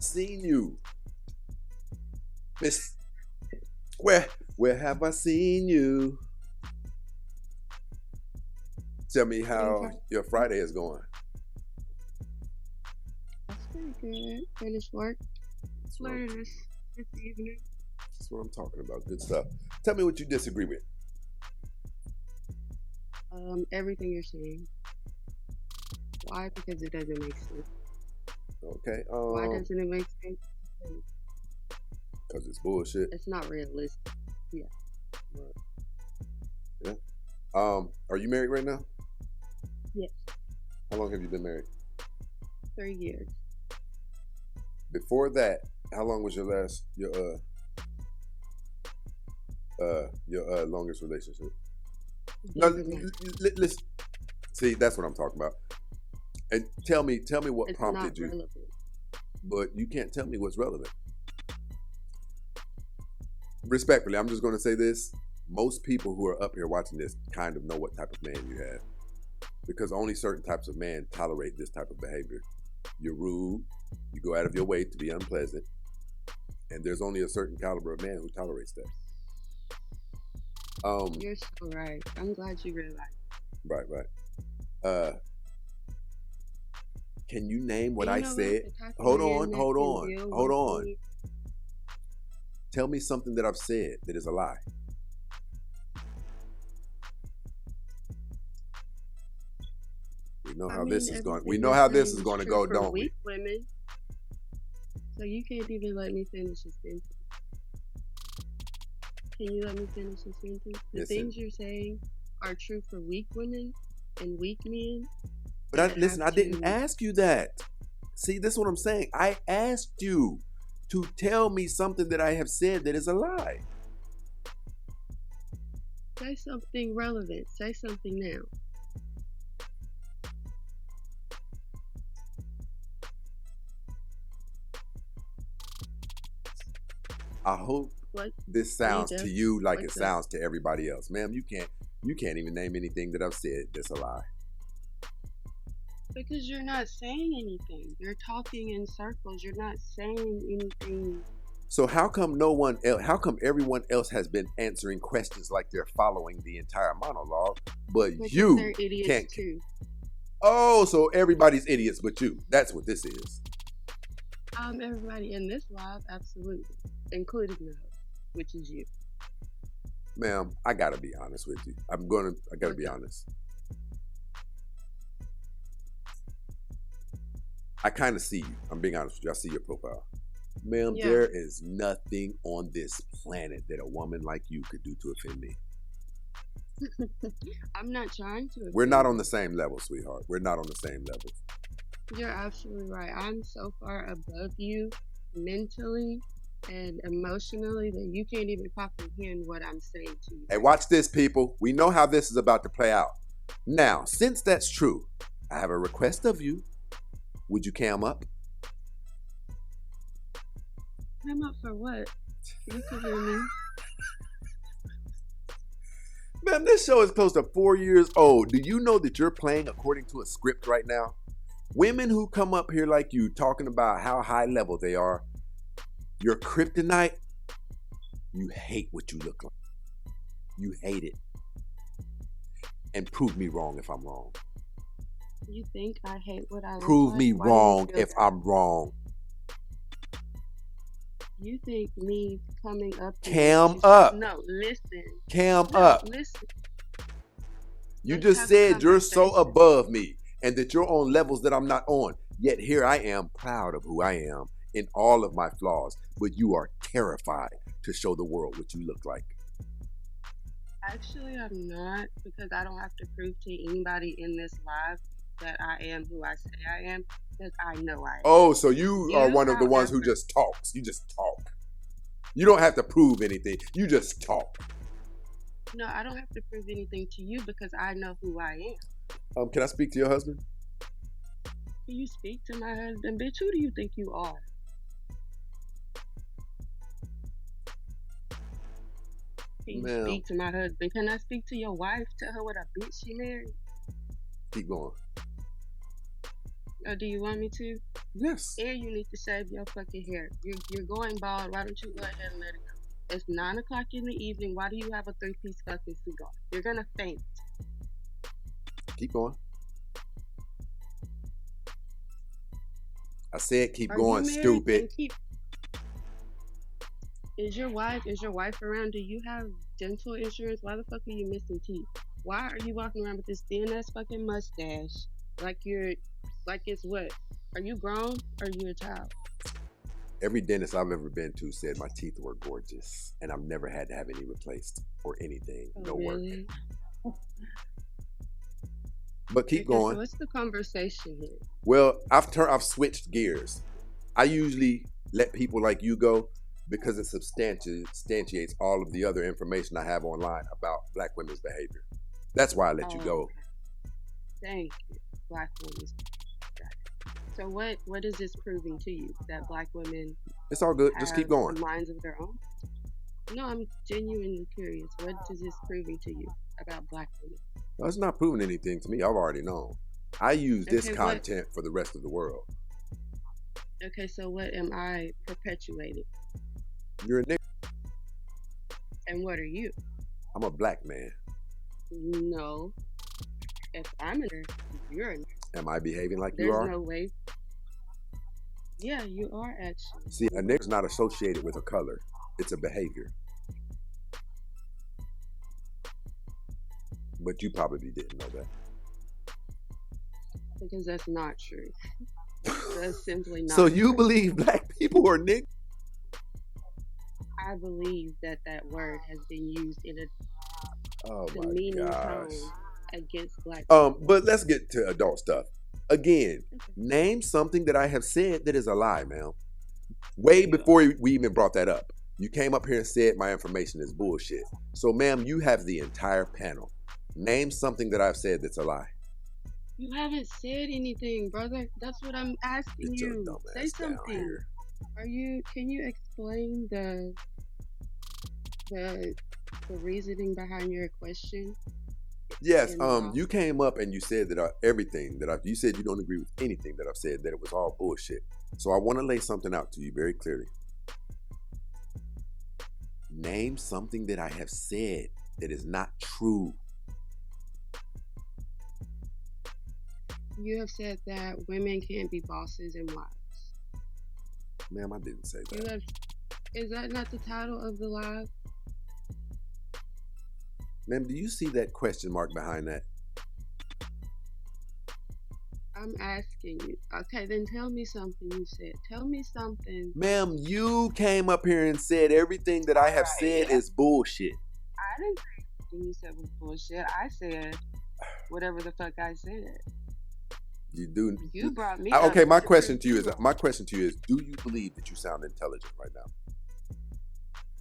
seen you? Miss, where have I seen you? Tell me how your Friday is going. That's pretty good. Finished work. Learning this evening. That's what I'm talking about. Good stuff. Tell me what you disagree with. Everything you're saying. Why? Because it doesn't make sense. Okay. Why doesn't it make sense? Because it's bullshit. It's not realistic. Yeah. Right. Yeah. Are you married right now? Yes. How long have you been married? 3 years. Before that, how long was your longest relationship? No, listen. See, that's what I'm talking about. And tell me what prompted you. Relevant. But you can't tell me what's relevant. Respectfully, I'm just going to say this. Most people who are up here watching this kind of know what type of man you have. Because only certain types of men tolerate this type of behavior. You're rude. You go out of your way to be unpleasant. And there's only a certain caliber of man who tolerates that. You're so right. I'm glad you realized. Right. Can you name what I said? Hold on. Tell me something that I've said that is a lie. We know how this is going. We know how this is going to go, don't we? Women. So you can't even let me finish a sentence. Can you let me finish a sentence? The things you're saying are true for weak women and weak men. But I didn't ask you that. See, this is what I'm saying. I asked you to tell me something that I have said that is a lie. Say something relevant. Say something now. I hope this sounds to you like it sounds to everybody else. Ma'am, you can't even name anything that I've said that's a lie. Because you're not saying anything. You're talking in circles. You're not saying anything. So how come everyone else has been answering questions like they're following the entire monologue, but because you they're idiots can't? Too. Oh, so everybody's idiots but you. That's what this is. Everybody in this live, absolutely, including the host, which is you. Ma'am, I gotta be honest with you. I gotta be honest. I kind of see you. I'm being honest with you. I see your profile. Ma'am, there is nothing on this planet that a woman like you could do to offend me. I'm not trying to. We're not on the same level, sweetheart. We're not on the same level. You're absolutely right. I'm so far above you mentally and emotionally that you can't even comprehend what I'm saying to you. Hey, watch this, people. We know how this is about to play out. Now, since that's true, I have a request of you. Would you cam up? Cam up for what? You can hear me. Ma'am, this show is close to 4 years old. Do you know that you're playing according to a script right now? Women who come up here like you talking about how high level they are, your kryptonite, you hate what you look like. You hate it. And prove me wrong if I'm wrong. You think I hate what I look like? Prove me wrong if I'm wrong. You think me coming up... Cam up. No, listen. Cam up. Listen. You just said you're so above me and that you're on levels that I'm not on. Yet here I am, proud of who I am in all of my flaws. But you are terrified to show the world what you look like. Actually, I'm not, because I don't have to prove to anybody in this live that I am who I say I am, because I know I am. Oh, so you are one of the ones who just talks. You just talk. You don't have to prove anything. You just talk. No, I don't have to prove anything to you because I know who I am. Can I speak to your husband? Can you speak to my husband? Bitch, who do you think you are? Can you speak to my husband? Can I speak to your wife? Tell her what a bitch she married? Keep going. Or do you want me to? Yes. And you need to shave your fucking hair. You're going bald. Why don't you go ahead and let it go? It's 9 o'clock in the evening. Why do you have a 3-piece fucking cigar? You're gonna faint. Keep going. I said keep Are going, you married? stupid. And keep. Is your wife around? Do you have dental insurance? Why the fuck are you missing teeth? Why are you walking around with this thin ass fucking mustache? Like it's what? Are you grown or are you a child? Every dentist I've ever been to said my teeth were gorgeous, and I've never had to have any replaced or anything. Oh, no really? work. But keep going. So what's the conversation here? Well, I've switched gears. I usually let people like you go because it substantiates all of the other information I have online about Black women's behavior. That's why I let you go. Okay. Thank you, Black women's. So what is this proving to you? That Black women It's all good. Just keep going. minds of their own? No, I'm genuinely curious. What is this proving to you about Black women? Well, it's not proving anything to me. I've already known. I use this Okay, content for the rest of the world. Okay, so what am I perpetuating? You're a nigga. And what are you? I'm a Black man. No. If I'm a nigger, you're a nigger. Am I behaving like There's you are? no way. Yeah, you are actually. See, a nigger's not associated with a color. It's a behavior. But you probably didn't know that. Because that's not true. That's simply not So true. you believe Black people are niggas? I believe that word has been used in a Oh demeaning my gosh. tone against Black people. But let's get to adult stuff. Again, Okay. name something that I have said that is a lie, ma'am. Way before we even brought that up. You came up here and said my information is bullshit. So, ma'am, you have the entire panel. Name something that I've said that's a lie. You haven't said anything, brother. That's what I'm asking Get your you. dumb Say ass down something. here. Can you explain the reasoning behind your question? Yes, And you came up and you said that everything that you said you don't agree with anything that I've said, that it was all bullshit. So I want to lay something out to you very clearly. Name something that I have said that is not true. you have said that women can't be bosses and wives. Ma'am, I didn't say that. Is that not the title of the live? Ma'am, do you see that question mark behind that? I'm asking you. Okay, then tell me something you said. Tell me something. Ma'am, you came up here and said everything that I have said is bullshit. I didn't say everything you said was bullshit. I said whatever the fuck I said. You do. You brought me. Okay, up my to question prove to you is: wrong. do you believe that you sound intelligent right now?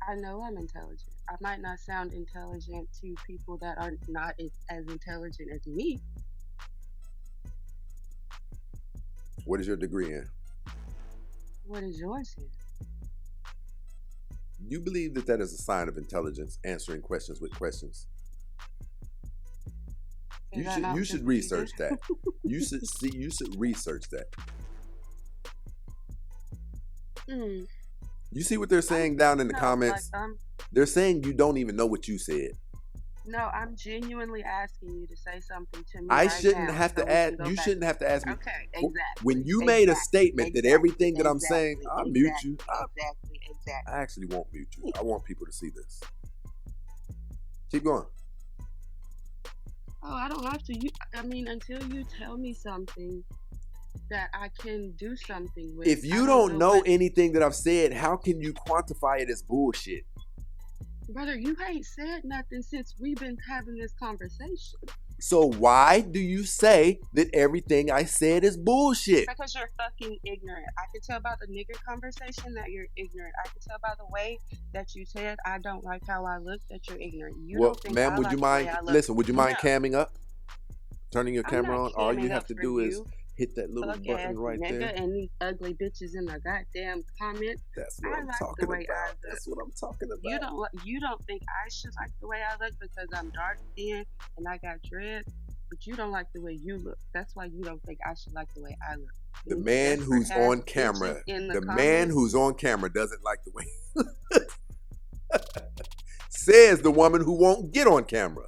I know I'm intelligent. I might not sound intelligent to people that are not as intelligent as me. What is your degree in? What is yours in? You believe that is a sign of intelligence, answering questions with questions? You should research that. You should research that. You see what they're saying down in the comments? They're saying you don't even know what you said. No, I'm genuinely asking you to say something to me. I right shouldn't now have so to we ask. can go You back. shouldn't have to ask me. Okay, exactly. When you made a statement that everything that I'm saying, I'll mute you. Exactly. I actually won't mute you. I want people to see this. Keep going. Oh, I don't have to. Until you tell me something that I can do something with. If you don't know anything that I've said, how can you quantify it as bullshit? Brother, you ain't said nothing since we've been having this conversation. So why do you say that everything I said is bullshit? Because you're fucking ignorant. I can tell by the nigger conversation that you're ignorant. I can tell by the way that you said I don't like how I look that you're ignorant. Ma'am, would you mind? Listen, would you mind camming up? Turning your camera on. All you have to do is hit that little button right there. And these ugly bitches in the goddamn comments. That's what I'm talking about. That's what I'm talking about. You don't think I should like the way I look because I'm dark skinned and I got dreads? but you don't like the way you look. That's why you don't think I should like the way I look. The And man desperate who's ass on camera, bitches in the the man comments, who's on camera doesn't like the way says the woman who won't get on camera.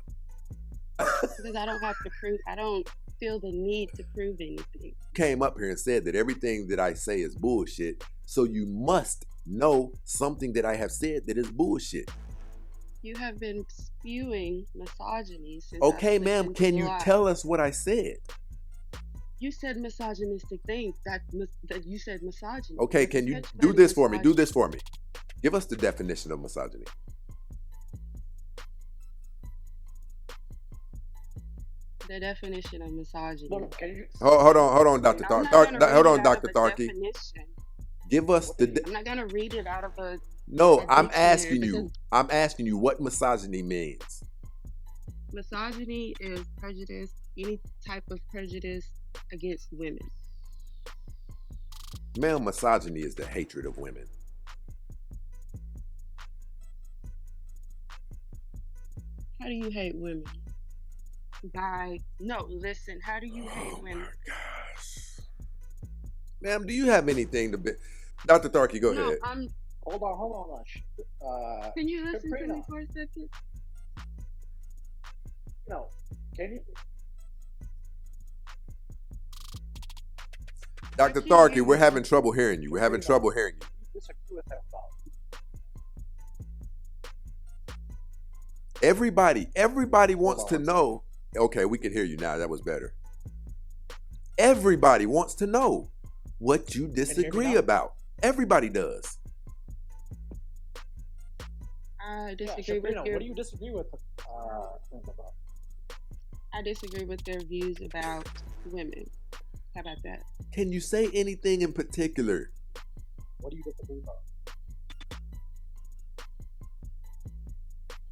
because I don't have to prove. I don't feel the need to prove anything. Came up here and said that everything that I say is bullshit, so you must know something that I have said that is bullshit. You have been spewing misogyny since. Okay, I've ma'am, listened can to you live. tell us what I said? You said misogynistic things. That you said misogyny. Okay, That's can you such do bad this for me? Do misogyny. this for me. Give us the definition of misogyny. The definition of misogyny. No, can you? Hold on, Dr. I'm Tharky. not gonna Hold read on, it out of Dr. a Tharky. definition. Give us the. I'm not gonna read it out of a No, I'm dictionary asking you. because I'm asking you what misogyny means. misogyny is prejudice, any type of prejudice against women. Male misogyny is the hatred of women. How do you hate women? Listen. How do you hate Oh women? my gosh. Ma'am, do you have anything to be? Dr. Tharky, go No, ahead. Hold on. Can you listen to me Sabrina, for a second? no, can you? Dr. can't Tharky, hear we're you. having trouble hearing you. We're having trouble hearing you. Disagree with that about. Everybody wants on to one know. Okay, we can hear you now. That was better. Everybody wants to know what you hear me disagree now? about. Everybody does. I Yeah, disagree with Sabrina, your. what do you disagree with? Them about? I disagree with their views about women. How about that? Can you say anything in particular? What do you disagree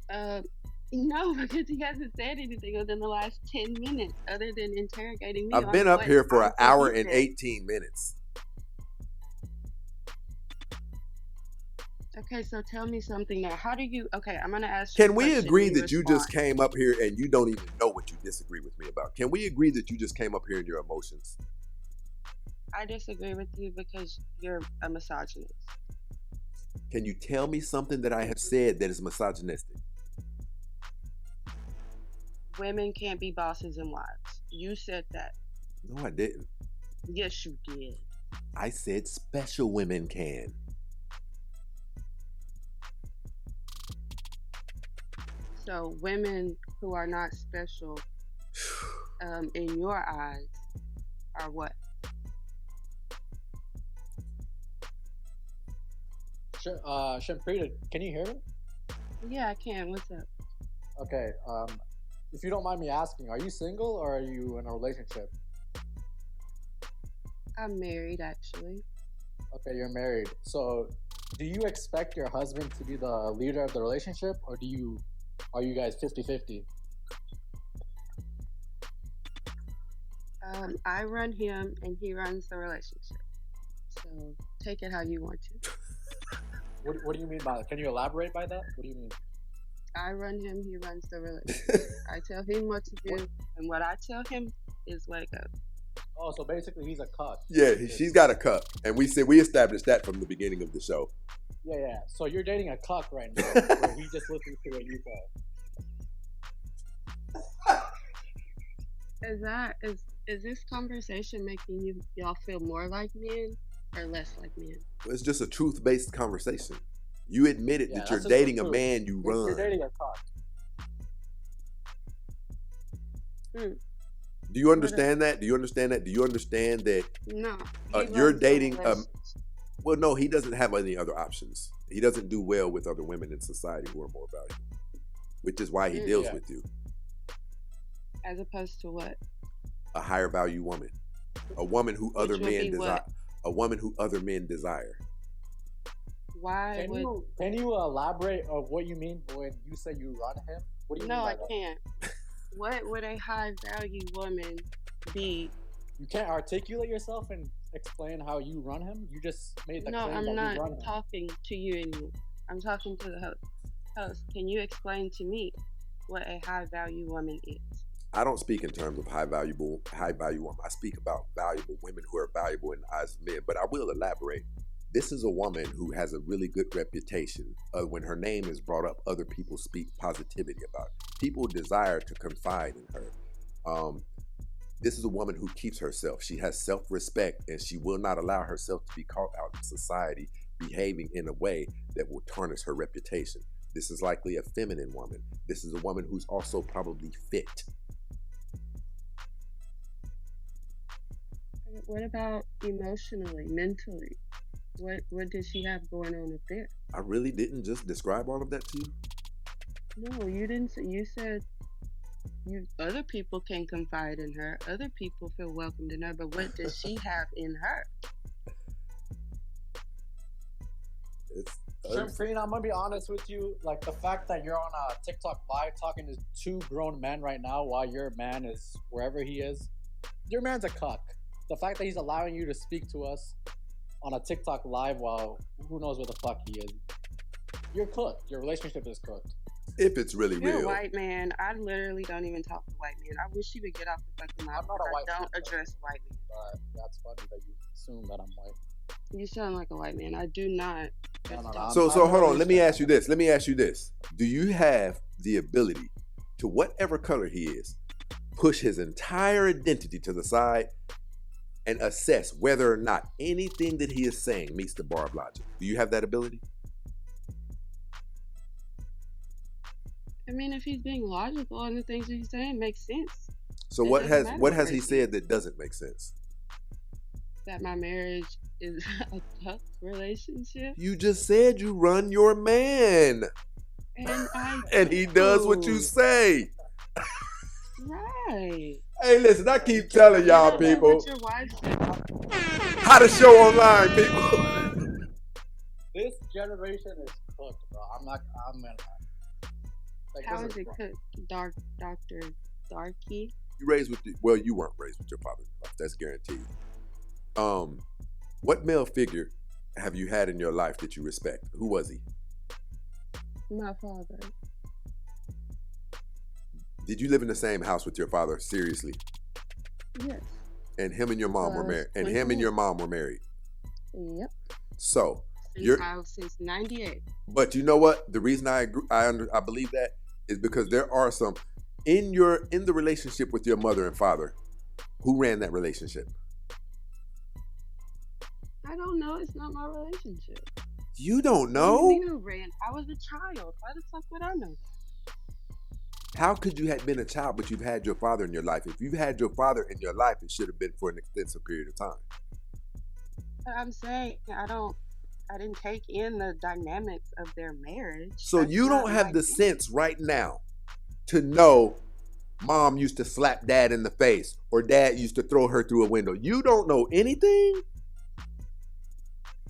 about? No, because he hasn't said anything within the last 10 minutes other than interrogating me. I've on been up what here for I an think hour he and said. 18 minutes. Okay, so tell me something now. How do you? Okay, I'm gonna ask you. Can a we question agree and you that you just respond. came up here and you don't even know what you disagree with me about? Can we agree that you just came up here in your emotions? I disagree with you because you're a misogynist. Can you tell me something that I have said that is misogynistic? Women can't be bosses and wives. You said that. No, I didn't. Yes, you did. I said special women can. So women who are not special, in your eyes, are what? Shamprita, can you hear me? Yeah, I can. What's up? Okay. If you don't mind me asking, are you single or are you in a relationship? I'm married, actually. Okay, you're married. So, do you expect your husband to be the leader of the relationship, or are you guys 50-50? I run him and he runs the relationship. So take it how you want to. What do you mean by that? Can you elaborate by that? What do you mean? I run him, he runs the relationship. I tell him what to do, and what I tell him is let it go. Oh, so basically he's a cuck. Yeah, she's got a cup, and we established that from the beginning of the show. Yeah. So you're dating a cuck right now, where he just listens to what you say. Is this conversation making y'all feel more like men or less like men? It's just a truth-based conversation. You admitted that Yeah, you're that's just dating the a truth. man you run. You're dating a cuck. Do you understand that? Do you understand that? Do you understand that No. you're dating well, no, he doesn't have any other options. He doesn't do well with other women in society who are more valuable, which is why he deals Yeah. with you. As opposed to what? A higher value woman, a woman who other Which would men be desire, what? a woman who other men desire. Why would? Can you elaborate on what you mean when you say you run him? What do you mean No, by I that? can't. What would a high value woman be? You can't articulate yourself and explain how you run him. You just made the No, claim I'm that not you run him. talking to you anymore. I'm talking to the host. Host, can you explain to me what a high value woman is? I don't speak in terms of high value women. I speak about valuable women who are valuable in the eyes of men. But I will elaborate. This is a woman who has a really good reputation. When her name is brought up, other people speak positivity about it. People desire to confide in her. This is a woman who keeps herself. She has self-respect, and she will not allow herself to be caught out in society behaving in a way that will tarnish her reputation. This is likely a feminine woman. This is a woman who's also probably fit. What about emotionally, mentally? What does she have going on up there? I really didn't just describe all of that to you. No, you didn't. You said other people can confide in her. Other people feel welcomed in her. But what does she have in her? Shrimp Queen, I'm gonna be honest with you. Like the fact that you're on a TikTok live talking to two grown men right now while your man is wherever he is, your man's a cuck. The fact that he's allowing you to speak to us on a TikTok live while who knows where the fuck he is, you're cooked. Your relationship is cooked. If it's really You're real. a white man. I literally don't even talk to white men. I wish he would get off the fucking line. I'm not a white man. Don't address white men. But that's funny that you assume that I'm white. You sound like a white man. I do not. No. So hold on. Let me ask you this. Do you have the ability to, whatever color he is, push his entire identity to the side and assess whether or not anything that he is saying meets the bar of logic? Do you have that ability? I mean, if he's being logical and the things that he's saying make sense. So what has he said that doesn't make sense? That my marriage is a tough relationship. You just said you run your man. And he does what you say. Right. Hey, listen, I keep telling y'all people What your wife said. how to show online, people. This generation is cooked, bro. I'm gonna like, How is it cooked? Dr. Darky? You weren't raised with your father. That's guaranteed. What male figure have you had in your life that you respect? Who was he? My father. Did you live in the same house with your father? Seriously? Yes. And him and your mom were married. And him and your mom were married. Yep. So Since '98. But you know what? The reason I believe that is because there are some in the relationship with your mother and father. Who ran that relationship? I don't know. It's not my relationship. You don't know? I was a child. Why the fuck would I know that? How could you have been a child, but you've had your father in your life? If you've had your father in your life, it should have been for an extensive period of time. But I'm saying I didn't take in the dynamics of their marriage. So you don't have the sense right now to know mom used to slap dad in the face or dad used to throw her through a window. You don't know anything?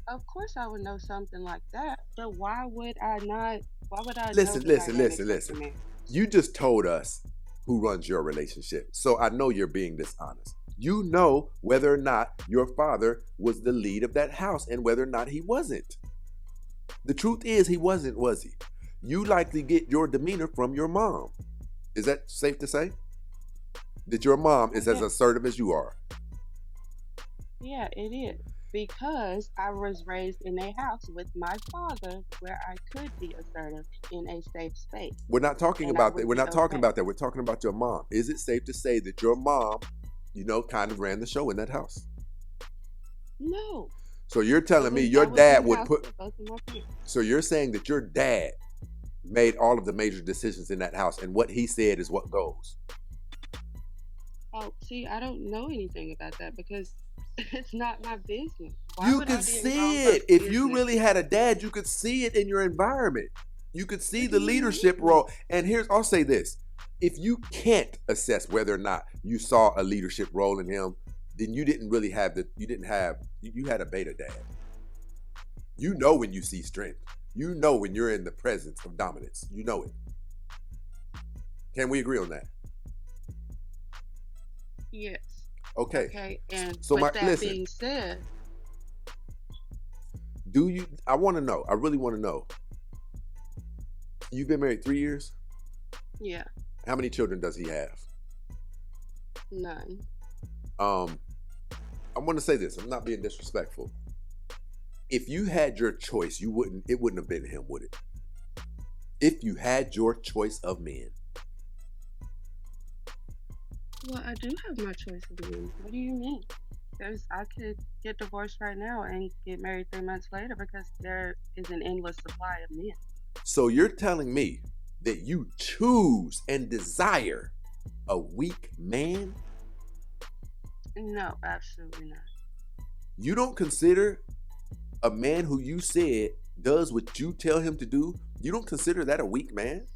Of course I would know something like that. But why would I not? Why would I Listen. know You just told us who runs your relationship. So I know you're being dishonest. You know whether or not your father was the lead of that house and whether or not he wasn't. The truth is he wasn't, was he? You likely get your demeanor from your mom. Is that safe to say? That your mom is as assertive as you are? Yeah, it is. Because I was raised in a house with my father where I could be assertive in a safe space. We're not talking about that. We're not talking about that. We're talking about your mom. Is it safe to say that your mom, kind of ran the show in that house? No. So you're telling me your dad would put... So you're saying that your dad made all of the major decisions in that house and what he said is what goes? Oh, see, I don't know anything about that because it's not my business. You could see it. If you really had a dad, you could see it in your environment. You could see the leadership role. And I'll say this. If you can't assess whether or not you saw a leadership role in him, then you didn't really have you had a beta dad. You know when you see strength. You know when you're in the presence of dominance. You know it. Can we agree on that? Yes. Okay. And so being said, I want to know. I really want to know. You've been married 3 years? Yeah. How many children does he have? None. I want to say this. I'm not being disrespectful. If you had your choice, it wouldn't have been him, would it? If you had your choice of men. Well, I do have my choice of men. What do you mean? I could get divorced right now and get married 3 months later because there is an endless supply of men. So you're telling me that you choose and desire a weak man? No, absolutely not. You don't consider a man who you said does what you tell him to do, you don't consider that a weak man?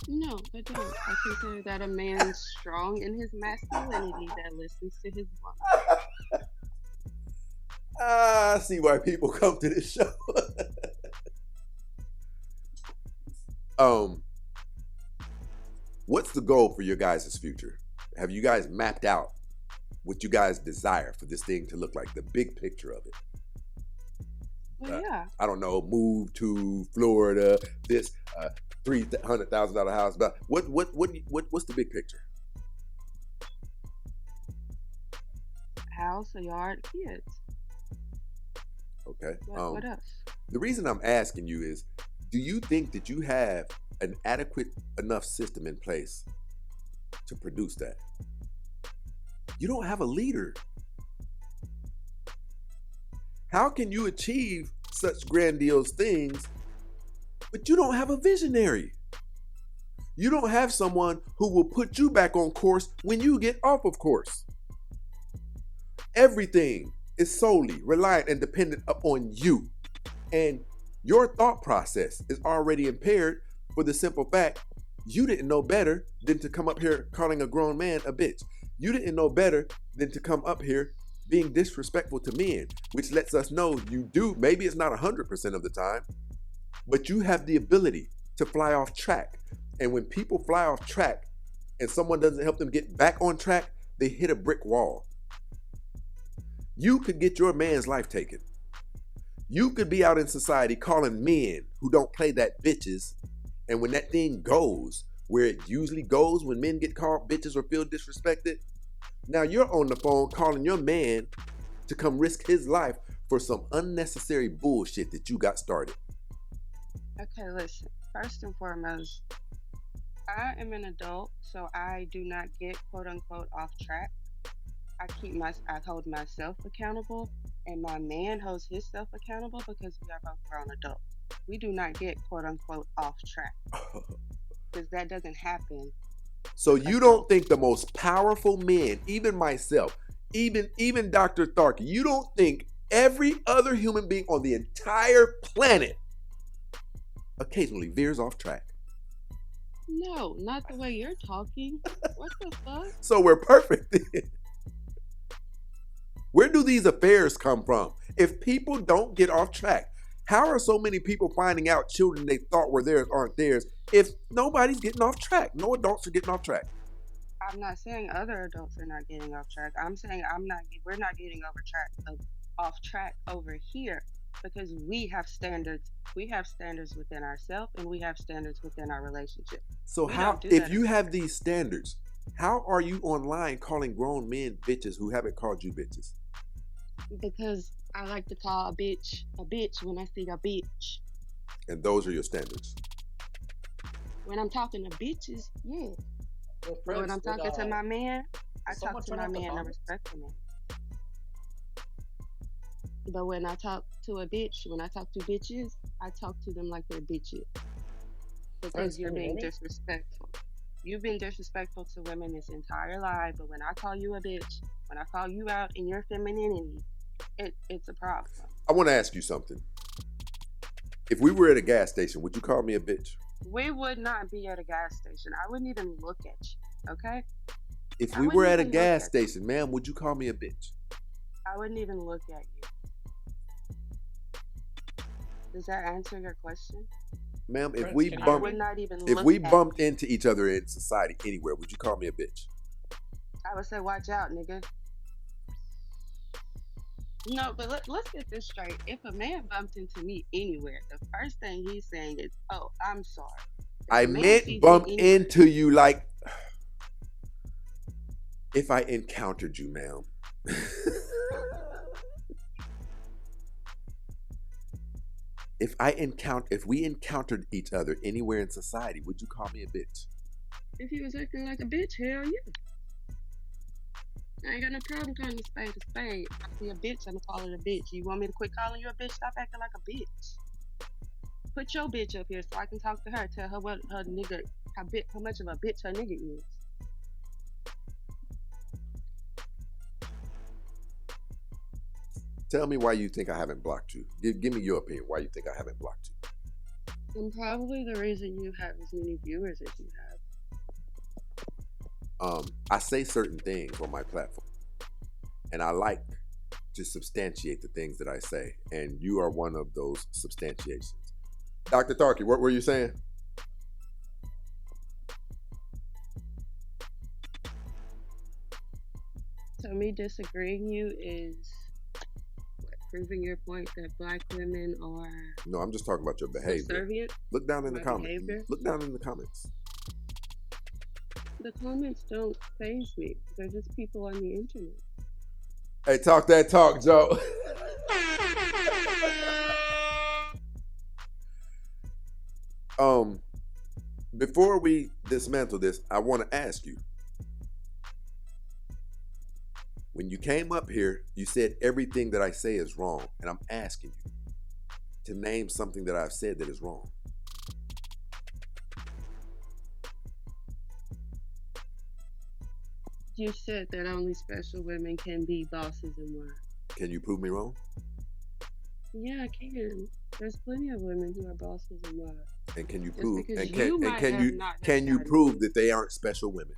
No, I don't. I consider that a man strong in his masculinity that listens to his woman. I see why people come to this show. What's the goal for your guys' future? Have you guys mapped out what you guys desire for this thing to look like, the big picture of it? Well, yeah. I don't know, move to Florida, this $300,000 house. But what's the big picture? House, a yard, kids. Okay. What else? The reason I'm asking you is, do you think that you have an adequate enough system in place to produce that? You don't have a leader. How can you achieve such grandiose things, but you don't have a visionary? You don't have someone who will put you back on course when you get off of course. Everything is solely reliant and dependent upon you. And your thought process is already impaired for the simple fact you didn't know better than to come up here calling a grown man a bitch. You didn't know better than to come up here being disrespectful to men, which lets us know you do. Maybe it's not 100% of the time, but you have the ability to fly off track. And when people fly off track and someone doesn't help them get back on track, they hit a brick wall. You could get your man's life taken. You could be out in society calling men who don't play that bitches. And when that thing goes, where it usually goes when men get called bitches or feel disrespected, now you're on the phone calling your man to come risk his life for some unnecessary bullshit that you got started. Okay, listen. First and foremost, I am an adult, so I do not get quote unquote off track. I hold myself accountable, and my man holds himself accountable because we are both grown adults. We do not get quote unquote off track because that doesn't happen. So you don't think the most powerful men, even myself, even Dr. Tharky, you don't think every other human being on the entire planet occasionally veers off track? No, not the way you're talking. What the fuck? So we're perfect then. Where do these affairs come from? If people don't get off track, how are so many people finding out children they thought were theirs aren't theirs if nobody's getting off track? No adults are getting off track. I'm not saying other adults are not getting off track. I'm saying we're not getting off track over here because we have standards. We have standards within ourselves and we have standards within our relationship. So if you have these standards, how are you online calling grown men bitches who haven't called you bitches? Because I like to call a bitch when I see a bitch. And those are your standards? When I'm talking to bitches, yeah. Well, but when I'm talking to my man, I talk to my man in a respectful manner. But when I talk to a bitch, when I talk to bitches, I talk to them like they're bitches. Because you're being disrespectful. You've been disrespectful to women this entire life, but when I call you a bitch, when I call you out in your femininity, it's a problem. I want to ask you something. If we were at a gas station, would you call me a bitch? We would not be at a gas station. I wouldn't even look at you, okay? If we were at a gas station, ma'am, would you call me a bitch? I wouldn't even look at you. Does that answer your question? Ma'am, if Prince, we bumped into each other in society anywhere, would you call me a bitch? I would say, watch out, nigga. No, but let's get this straight. If a man bumped into me anywhere, the first thing he's saying is, oh, I'm sorry. I meant bump into you like... If I encountered you, ma'am. If we encountered each other anywhere in society, would you call me a bitch? If you was acting like a bitch, hell yeah. I ain't got no problem calling a spade a spade. If I see a bitch, I'ma call it a bitch. You want me to quit calling you a bitch? Stop acting like a bitch. Put your bitch up here so I can talk to her. Tell her what her nigga, how much of a bitch her nigga is. Tell me why you think I haven't blocked you. Give me your opinion. Why you think I haven't blocked you? And probably the reason you have as many viewers as you have. I say certain things on my platform, and I like to substantiate the things that I say, and you are one of those substantiations. Dr. Tharky, what were you saying? So me disagreeing you is proving your point that black women are No, I'm just talking about your behavior. subservient. Look down in the My comments. behavior? Look down in the comments. The comments don't faze me. They're just people on the internet. Hey, talk that talk, Joe. Before we dismantle this, I want to ask you. When you came up here, you said everything that I say is wrong, and I'm asking you to name something that I've said that is wrong. You said that only special women can be bosses and wives. Can you prove me wrong? Yeah, I can. There's plenty of women who are bosses and wives. And can you Just prove? because And you can might have you not had can you that prove that they aren't special women?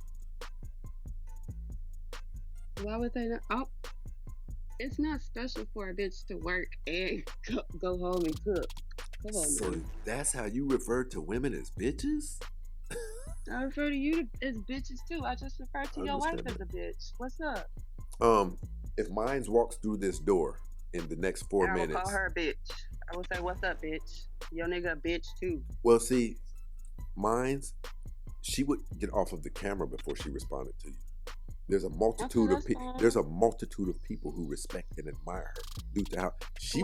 Why would they not? Oh, it's not special for a bitch to work and go home and cook. Come on, So man. that's how you refer to women as bitches? I refer to you as bitches too. I just refer to I your wife understand as a bitch. What's up? If Mines walks through this door in the next 4 I will minutes, call her a bitch. I will say, "What's up, bitch? Your nigga a bitch too." well, see, Mines, she would get off of the camera before she responded to you. There's a multitude of there's a multitude of people who respect and admire her due to how she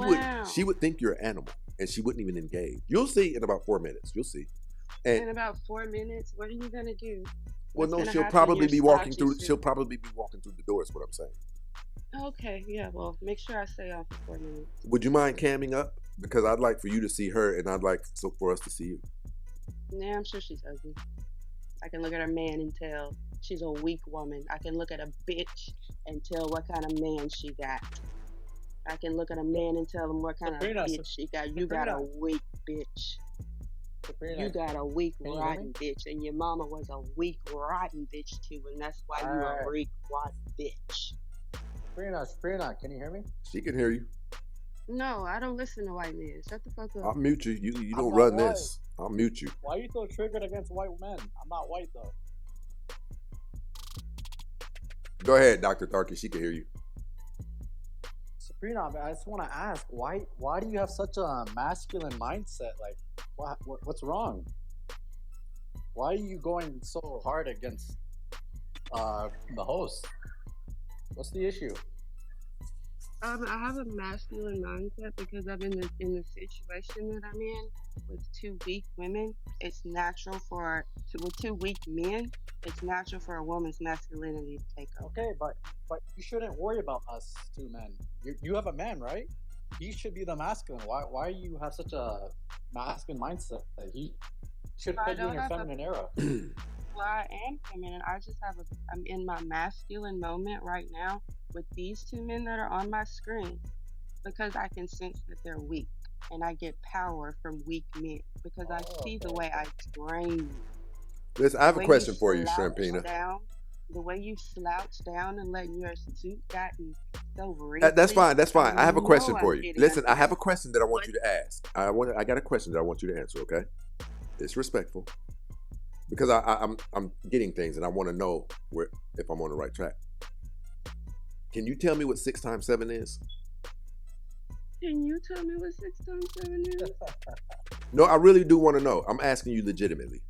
would think you're an animal, and she wouldn't even engage. You'll see in about 4 minutes. You'll see. In about 4 minutes, what are you gonna do? Well, What's no, gonna she'll happen in probably your be walking slouchy through. suit? She'll probably be walking through the door. Is what I'm saying. Okay, yeah. Well, make sure I stay on for 4 minutes. Would you mind camming up? Because I'd like for you to see her, and I'd like for us to see you. Nah, I'm sure she's ugly. I can look at her man and tell she's a weak woman. I can look at a bitch and tell what kind of man she got. I can look at a man and tell him what kind of bitch she got. You got a weak bitch. You got a weak, rotten bitch, and your mama was a weak, rotten bitch too, and that's why you a weak, rotten bitch. Sabrina, can you hear me? She can hear you. No, I don't listen to white men. Shut the fuck up. I'll mute you. You don't not run white. this. I'll mute you. Why are you so triggered against white men? I'm not white though. Go ahead, Dr. Tharky. She can hear you. Sabrina, I just want to ask, why do you have such a masculine mindset? Like, what's wrong? Why are you going so hard against the host? What's the issue? I have a masculine mindset because I'm in the situation that I'm in with two weak women. It's natural with two weak men. It's natural for a woman's masculinity to take over. Okay, but you shouldn't worry about us two men. You have a man, right? He should be the masculine. Why you have such a masculine mindset? He should put you in your feminine era. Well, I am feminine. I just I'm in my masculine moment right now with these two men that are on my screen because I can sense that they're weak and I get power from weak men because I see the way I train you. Listen, I have a question for you, Shrimpina. The way you slouch down and letting your suit gotten so wrinkly. That's fine. That's fine. I have a question for you. Listen, I have a question that I want you to ask. I got a question that I want you to answer. Okay, it's respectful because I'm getting things and I want to know if I'm on the right track. Can you tell me what 6 times 7 is? Can you tell me what 6 times 7 is? No, I really do want to know. I'm asking you legitimately.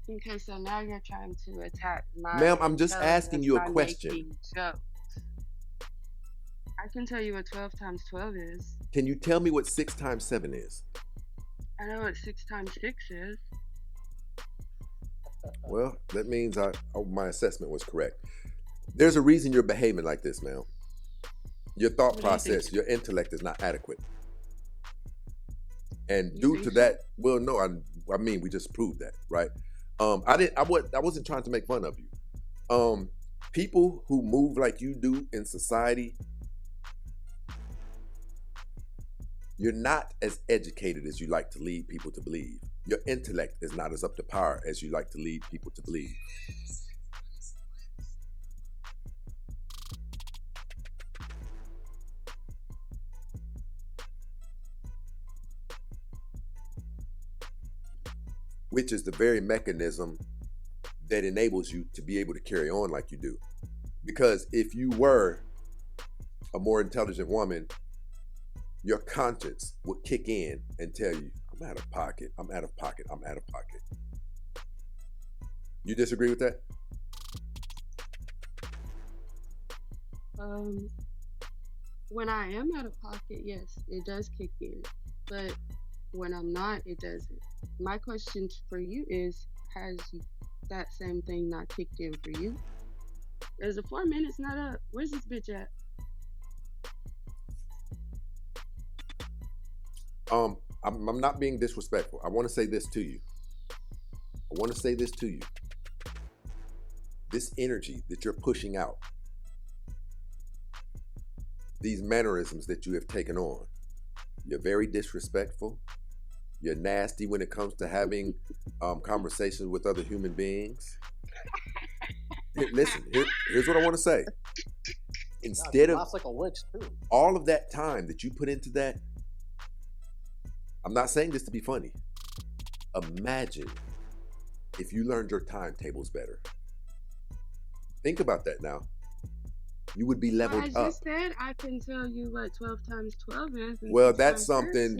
Okay, so now you're trying to attack my Ma'am, I'm just asking intelligence you a by question. making jokes. I can tell you what 12 times 12 is. Can you tell me what 6 times 7 is? I know what 6 times 6 is. Well, that means my assessment was correct. There's a reason you're behaving like this, ma'am. Your thought What do you think? process, your intellect is not adequate. And You due think to so? that, well, no, I mean, we just proved that, right? I wasn't trying to make fun of you. People who move like you do in society, you're not as educated as you like to lead people to believe. Your intellect is not as up to par as you like to lead people to believe. Which is the very mechanism that enables you to be able to carry on like you do. Because if you were a more intelligent woman, your conscience would kick in and tell you, I'm out of pocket, I'm out of pocket, I'm out of pocket. You disagree with that? When I am out of pocket, yes, it does kick in. But when I'm not, it doesn't. My question for you is, has that same thing not kicked in for you? Is the 4 minutes not up? Where's this bitch at? I'm not being disrespectful. I want to say this to you. This energy that you're pushing out, these mannerisms that you have taken on, you're very disrespectful. You're nasty when it comes to having conversations with other human beings. Listen, here's what I want to say. Instead of laughs like a witch too. all of that time that you put into that, I'm not saying this to be funny. Imagine if you learned your timetables better. Think about that now. You would be leveled I up. just said I can tell you what 12 times 12 is. Well, that's something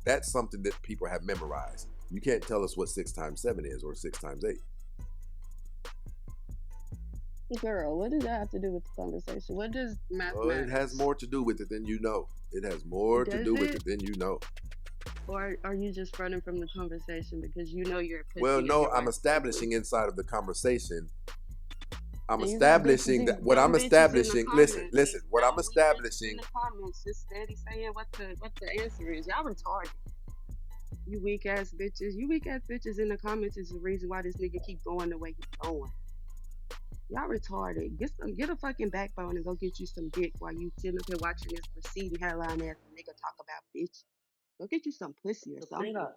that's something that people have memorized. You can't tell us what 6 times 7 is or 6 times 8. Girl, what does that have to do with the conversation? What does mathematics? Well, it has more to do with it than you know. It has more to do with it than you know. Or are you just running from the conversation because you know you're a pussy? Well, and no, your I'm wife's establishing ugly? inside of the conversation. I'm And you got establishing bitches, that these what I'm dumb bitches in the establishing. Listen, comments, listen. these What I'm dumb weak bitches in establishing. the comments just steady saying what the answer is. Y'all retarded. You weak ass bitches. You weak ass bitches in the comments is the reason why this nigga keep going the way he's going. Y'all retarded. Get a fucking backbone and go get you some dick while you sitting up here watching this receding hairline ass nigga talk about bitch. Go get you some pussy or something. Katrina,